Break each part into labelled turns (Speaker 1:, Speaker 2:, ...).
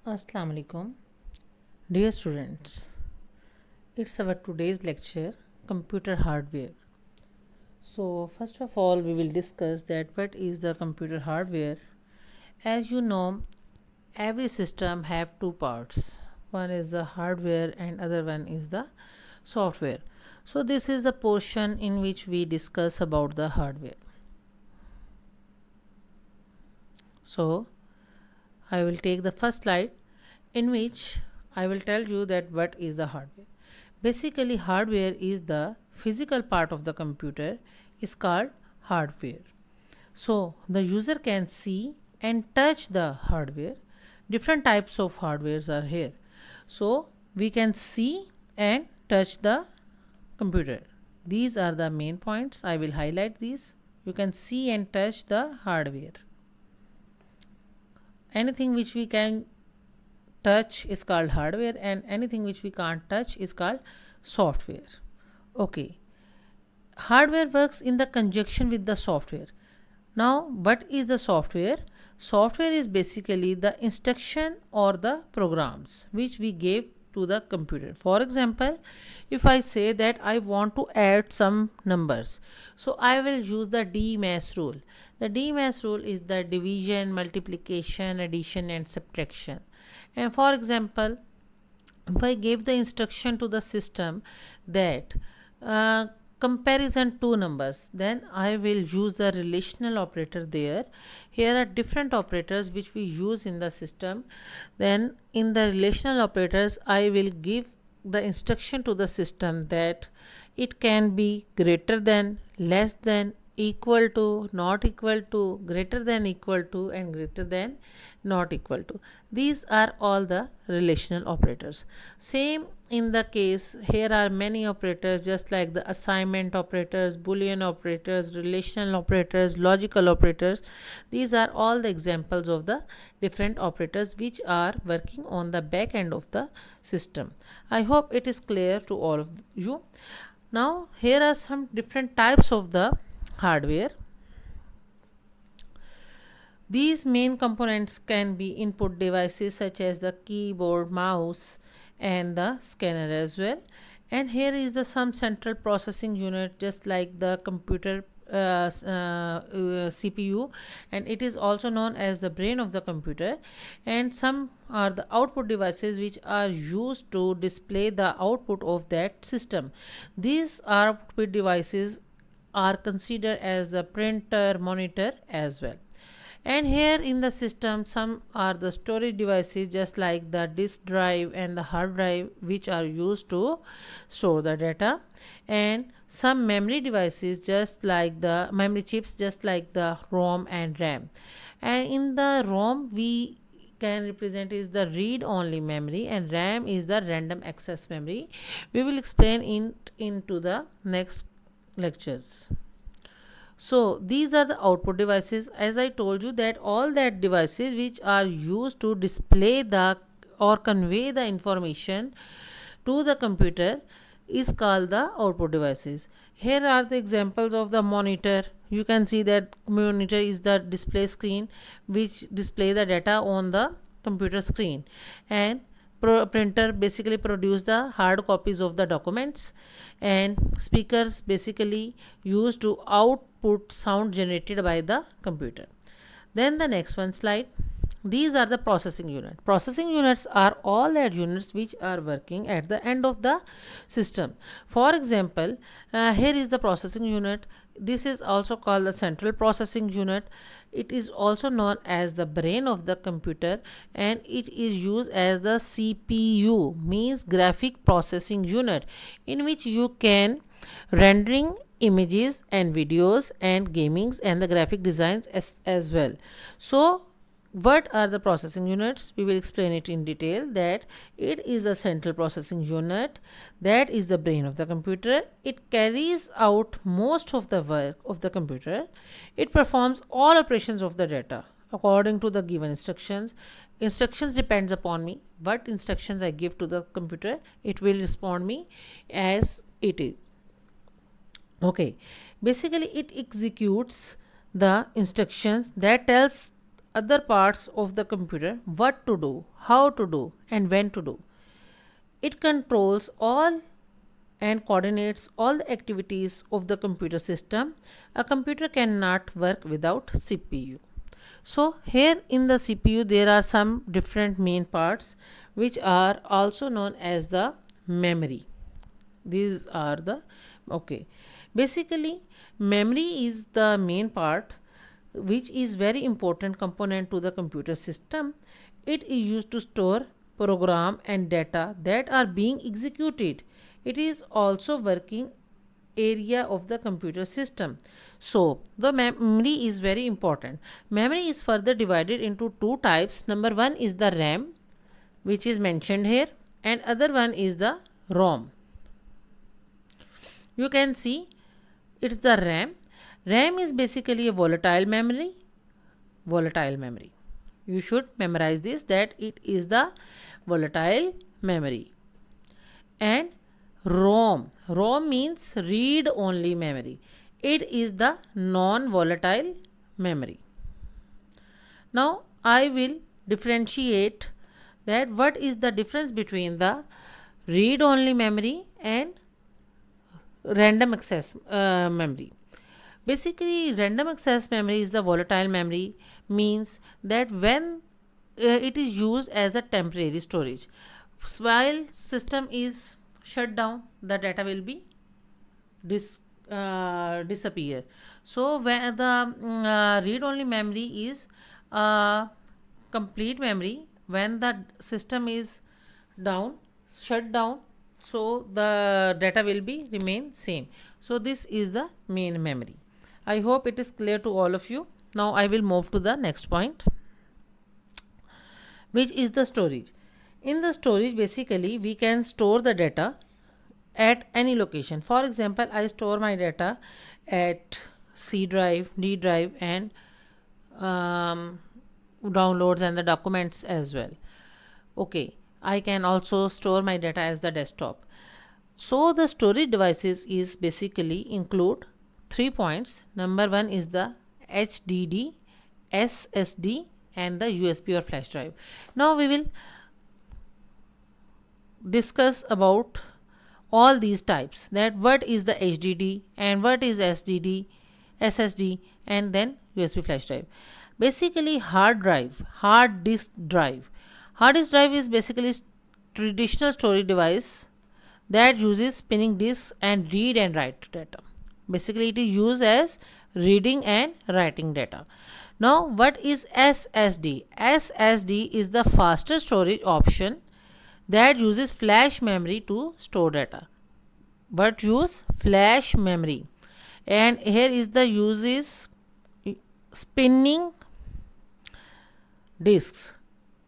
Speaker 1: Assalamu alaikum. Dear students, it's our today's lecture computer hardware. So first of all we will discuss that what is the computer hardware. As you know, every system have two parts. One is the hardware and other one is the software. So this is the portion in which we discuss about the hardware. So I will take the first slide in which I will tell you that what is the hardware. Basically, hardware is the physical part of the computer is called hardware. So the user can see and touch the hardware. Different types of hardwares are here. So we can see and touch the computer. These are the main points. I will highlight these. You can see and touch the hardware. Anything which we can touch is called hardware and anything which we can't touch is called software. Okay, hardware works in the conjunction with the software. Now what is the software? Software is basically the instruction or the programs which we gave to the computer. For example, if I say that I want to add some numbers, so I will use the DMAS rule. The DMAS rule is the division, multiplication, addition and subtraction. And for example, if I gave the instruction to the system that comparison two numbers, then I will use the relational operator there. Here are different operators which we use in the system. Then in the relational operators I will give the instruction to the system that it can be greater than, less than, equal to, not equal to, greater than equal to and greater than not equal to. These are all the relational operators. Same in the case, here are many operators just like the assignment operators, boolean operators, relational operators, logical operators. These are all the examples of the different operators which are working on the back end of the system. I hope it is clear to all of you. Now here are some different types of the hardware. These main components can be input devices such as the keyboard, mouse and the scanner as well. And here is the some central processing unit just like the computer CPU, and it is also known as the brain of the computer. And some are the output devices which are used to display the output of that system. These output devices are considered as the printer, monitor as well. And here in the system some are the storage devices just like the disk drive and the hard drive which are used to store the data, and some memory devices just like the memory chips just like the ROM and RAM. And in the ROM we can represent is the read only memory and RAM is the random access memory. We will explain into the next lectures. So these are the output devices. As I told you that all that devices which are used to display the or convey the information to the computer is called the output devices. Here are the examples of the monitor. You can see that monitor is the display screen which display the data on the computer screen, and printer basically produce the hard copies of the documents, and speakers basically used to output sound generated by the computer. Then the next one slide. These are the processing unit. Processing units are all that units which are working at the end of the system. For example, here is the processing unit. This is also called the central processing unit. It is also known as the brain of the computer, and it is used as the CPU, means graphic processing unit, in which you can rendering images and videos and gamings and the graphic designs as well. So what are the processing units? We will explain it in detail. That it is the central processing unit, that is the brain of the computer. It carries out most of the work of the computer. It performs all operations of the data according to the given instructions. Instructions depends upon me. What instructions I give to the computer, it will respond me as it is. Okay, basically it executes the instructions that tells other parts of the computer what to do, how to do, and when to do. It controls all and coordinates all the activities of the computer system. A computer cannot work without CPU. So here in the CPU there are some different main parts which are also known as the memory. These are the okay. Basically, memory is the main part which is very important component to the computer system. It is used to store program and data that are being executed. It is also working area of the computer system. So the memory is very important. Memory is further divided into two types. Number one is the RAM, which is mentioned here, and other one is the ROM. You can see it's the RAM. RAM is basically a volatile memory. Volatile memory. You should memorize this, that it is the volatile memory. And ROM. ROM means read only memory. It is the non-volatile memory. Now I will differentiate that what is the difference between the read only memory and random access memory. Basically, random access memory is the volatile memory, means that when it is used as a temporary storage, while system is shut down, the data will be disappear. So when the read only memory is complete memory, when the system is down, shut down, so the data will be remain same. So this is the main memory. I hope it is clear to all of you. Now I will move to the next point, which is the storage. In the storage, basically we can store the data at any location. For example, I store my data at C drive, D drive, and downloads and the documents as well. Okay, I can also store my data as the desktop. So the storage devices is basically include 3 points. Number one is the HDD, SSD, and the USB or flash drive. Now we will discuss about all these types, that what is the HDD and what is SSD, and then USB flash drive. Basically, hard disk drive. Hard disk drive is basically traditional storage device that uses spinning disks and read and write data. Basically, it is used as reading and writing data. Now, what is SSD? SSD is the faster storage option that uses flash memory to store data. But use flash memory. And here is the uses spinning disks.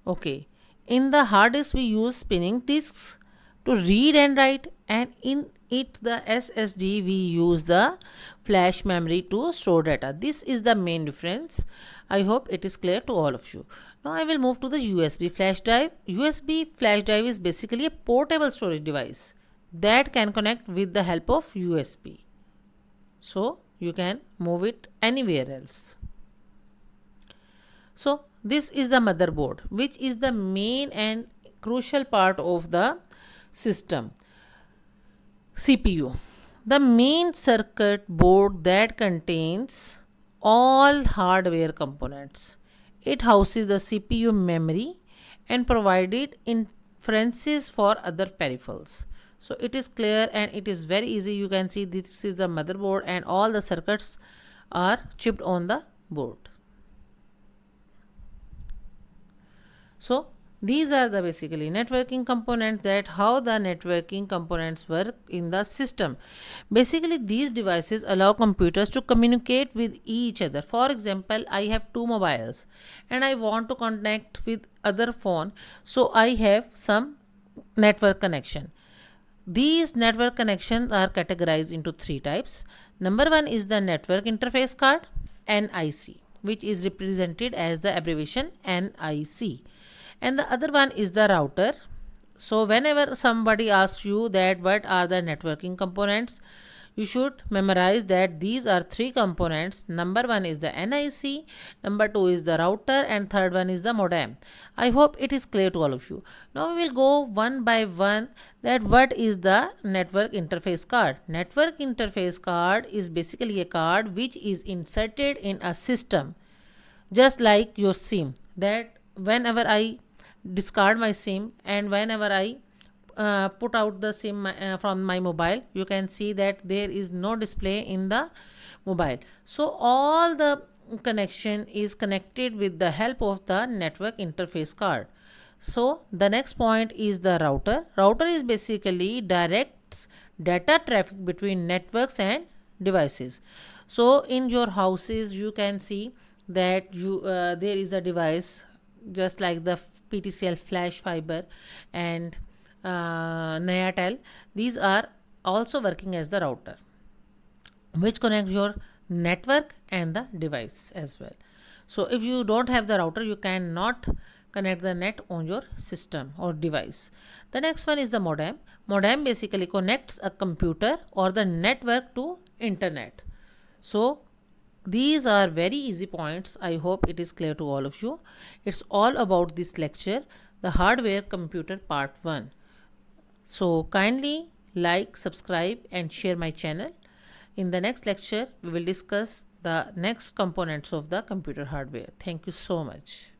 Speaker 1: Okay. In the hard disk we use spinning disks to read and write, and in it the SSD we use the flash memory to store data. This is the main difference. I hope it is clear to all of you. Now I will move to the USB flash drive. USB flash drive is basically a portable storage device that can connect with the help of USB. So you can move it anywhere else. So this is the motherboard, which is the main and crucial part of the system. CPU, the main circuit board that contains all hardware components. It houses the CPU memory and provided inferences for other peripherals. So it is clear and it is very easy. You can see this is the motherboard and all the circuits are chipped on the board. So these are the basically networking components, that how the networking components work in the system. Basically these devices allow computers to communicate with each other. For example, I have two mobiles and I want to connect with other phone. So I have some network connection. These network connections are categorized into three types. Number one is the network interface card, NIC, which is represented as the abbreviation NIC. And the other one is the router. So whenever somebody asks you that what are the networking components, You should memorize that these are three components. Number one is the NIC, number two is the router, and third one is the modem. I hope it is clear to all of you. Now we will go one by one that what is the network interface card. Network interface card is basically a card which is inserted in a system, just like your SIM. That whenever I discard my SIM and whenever I put out the SIM from my mobile, you can see that there is no display in the mobile. So all the connection is connected with the help of the network interface card. So the next point is the router. Router is basically directs data traffic between networks and devices. So in your houses you can see that there is a device just like the PTCL flash fiber and Nayatel. These are also working as the router which connects your network and the device as well. So if you don't have the router, you cannot connect the net on your system or device. The next one is the modem. Modem basically connects a computer or the network to internet. So these are very easy points. I hope it is clear to all of you. It's all about this lecture, the hardware computer part 1. So kindly like, subscribe and share my channel. In the next lecture, we will discuss the next components of the computer hardware. Thank you so much.